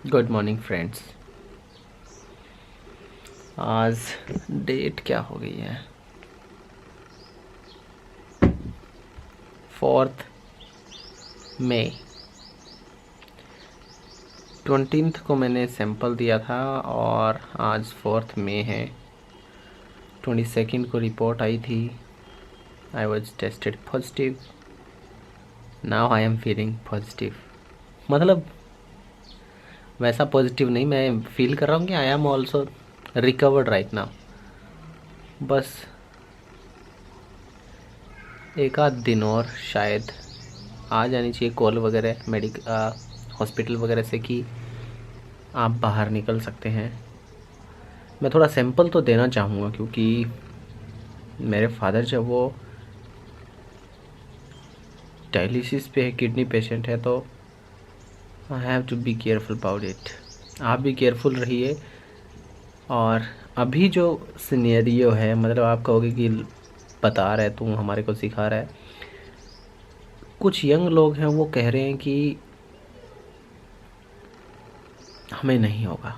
Good morning friends. आज date क्या हो गई है? 4 मई। 20 को मैंने सैंपल दिया था और आज 4 मई है। 22 को रिपोर्ट आई थी। I was tested positive. Now I am feeling positive. मतलब वैसा पॉजिटिव नहीं, मैं फील कर रहा हूँ कि I am also recovered right now. बस एक आध दिन और शायद आ जानी चाहिए कॉल वगैरह हॉस्पिटल वगैरह से कि आप बाहर निकल सकते हैं। मैं थोड़ा सैंपल तो देना चाहूँगा क्योंकि मेरे फादर जब वो डायलिसिस पे है, किडनी पेशेंट है, तो I have to be careful about it. आप भी केयरफुल रहिए। और अभी जो सिनेरियो है, मतलब आप कहोगे कि बता रहा है तू, हमारे को सिखा रहा है। कुछ यंग लोग हैं वो कह रहे हैं कि हमें नहीं होगा,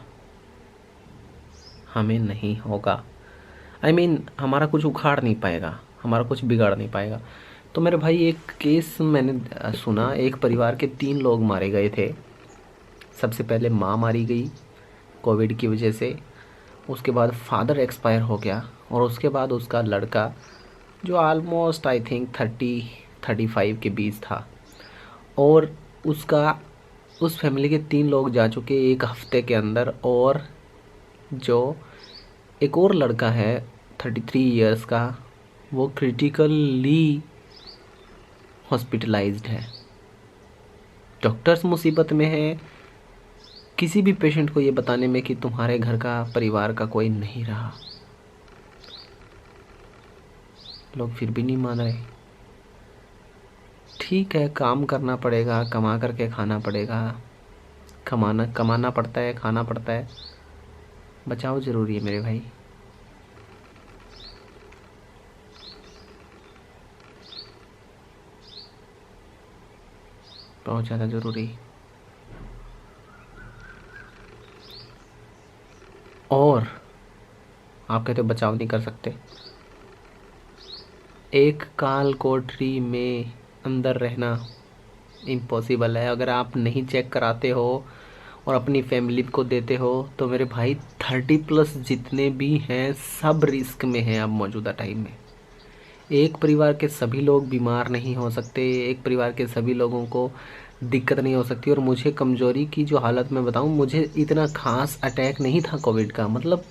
हमें नहीं होगा। आई मीन हमारा कुछ उखाड़ नहीं पाएगा, हमारा कुछ बिगाड़ नहीं पाएगा। तो मेरे भाई एक केस मैंने सुना। एक परिवार के 3 लोग मारे गए थे। सबसे पहले माँ मारी गई कोविड की वजह से। उसके बाद फादर एक्सपायर हो गया और उसके बाद उसका लड़का जो ऑलमोस्ट आई थिंक 30-35 के बीच था। और उसका उस फैमिली के 3 लोग जा चुके 1 हफ्ते के अंदर। और जो एक और लड़का है 33 इयर्स का, वो क्रिटिकली हॉस्पिटलाइज्ड है। डॉक्टर्स मुसीबत में हैं किसी भी पेशेंट को ये बताने में कि तुम्हारे घर का परिवार का कोई नहीं रहा। लोग फिर भी नहीं मान रहे। ठीक है, काम करना पड़ेगा, कमा करके खाना पड़ेगा। कमाना कमाना पड़ता है, खाना पड़ता है। बचाव ज़रूरी है मेरे भाई। बहुत ज़्यादा ज़रूरी। और आप कहते हो बचाव नहीं कर सकते। एक काल कोठरी में अंदर रहना इम्पॉसिबल है। अगर आप नहीं चेक कराते हो और अपनी फैमिली को देते हो तो मेरे भाई 30+ जितने भी हैं सब रिस्क में हैं अब मौजूदा टाइम में। एक परिवार के सभी लोग बीमार नहीं हो सकते, एक परिवार के सभी लोगों को दिक्कत नहीं हो सकती। और मुझे कमज़ोरी की जो हालत में बताऊं, मुझे इतना खास अटैक नहीं था कोविड का। मतलब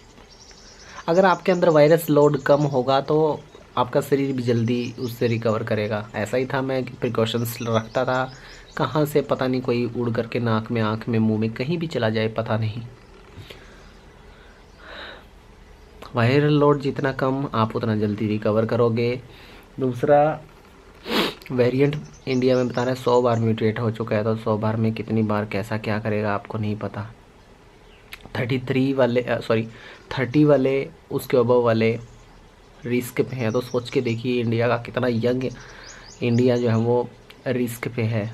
अगर आपके अंदर वायरस लोड कम होगा तो आपका शरीर भी जल्दी उससे रिकवर करेगा। ऐसा ही था, मैं प्रिकॉशंस रखता था। कहाँ से पता नहीं कोई उड़ करके नाक में, आँख में, मुंह में कहीं भी चला जाए, पता नहीं। वायरल लोड जितना कम, आप उतना जल्दी रिकवर करोगे। दूसरा, वेरिएंट इंडिया में बता रहा है 100 बार म्यूटेट हो चुका है। तो 100 बार में कितनी बार कैसा क्या करेगा आपको नहीं पता। 33 वाले 30 वाले, उसके अबव वाले रिस्क पे हैं। तो सोच के देखिए इंडिया का कितना यंग इंडिया जो है वो रिस्क पे है।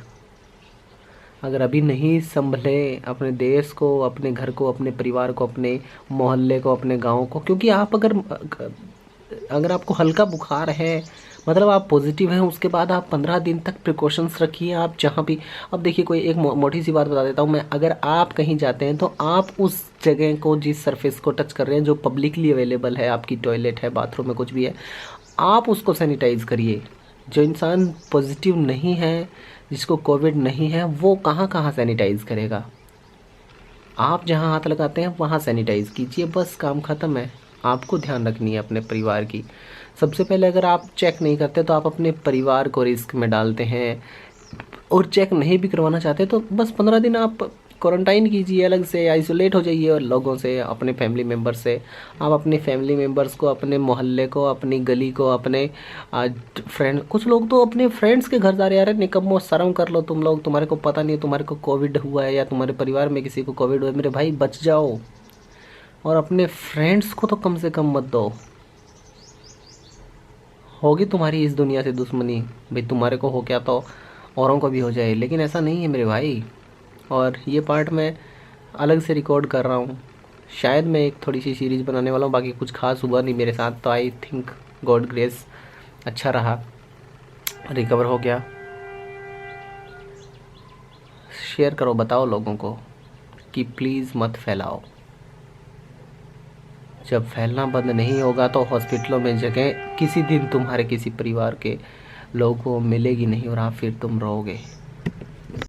अगर अभी नहीं संभले अपने देश को, अपने घर को, अपने परिवार को, अपने मोहल्ले को, अपने गांव को, क्योंकि आप अगर आपको हल्का बुखार है, मतलब आप पॉजिटिव हैं, उसके बाद आप 15 दिन तक प्रिकॉशंस रखिए। आप जहाँ भी, अब देखिए कोई एक मोटी सी बात बता देता हूँ मैं। अगर आप कहीं जाते हैं तो आप उस जगह को, जिस सरफेस को टच कर रहे हैं, जो पब्लिकली अवेलेबल है, आपकी टॉयलेट है, बाथरूम है, कुछ भी है, आप उसको सैनिटाइज करिए। जो इंसान पॉजिटिव नहीं है, जिसको कोविड नहीं है, वो कहाँ कहाँ सैनिटाइज करेगा। आप जहाँ हाथ लगाते हैं वहाँ सैनिटाइज कीजिए, बस काम ख़त्म है। आपको ध्यान रखनी है अपने परिवार की। सबसे पहले अगर आप चेक नहीं करते तो आप अपने परिवार को रिस्क में डालते हैं। और चेक नहीं भी करवाना चाहते तो बस 15 दिन आप क्वारंटाइन कीजिए, अलग से आइसोलेट हो जाइए और लोगों से, अपने फैमिली मेम्बर से। आप अपने फैमिली मेम्बर्स को, अपने मोहल्ले को, अपनी गली को, अपने फ्रेंड, कुछ लोग तो अपने फ्रेंड्स के घर जा रहे हैं। यार निकम्मो, शर्म कर लो तुम लोग, तुम्हारे को पता नहीं है तुम्हारे को कोविड हुआ है या तुम्हारे परिवार में किसी को कोविड हुआ है। मेरे भाई बच जाओ। और अपने फ्रेंड्स को तो कम से कम मत दो। होगी तुम्हारी इस दुनिया से दुश्मनी, भाई तुम्हारे को हो क्या तो औरों को भी हो जाए, लेकिन ऐसा नहीं है मेरे भाई। और ये पार्ट मैं अलग से रिकॉर्ड कर रहा हूँ। शायद मैं एक थोड़ी सी सीरीज़ बनाने वाला हूँ, बाकी कुछ खास हुआ नहीं मेरे साथ, तो आई थिंक गॉड ग्रेस अच्छा रहा, रिकवर हो गया। शेयर करो, बताओ लोगों को कि प्लीज़ मत फैलाओ। जब फैलना बंद नहीं होगा तो हॉस्पिटलों में जगह किसी दिन तुम्हारे किसी परिवार के लोगों को मिलेगी नहीं और आप फिर तुम रोगे।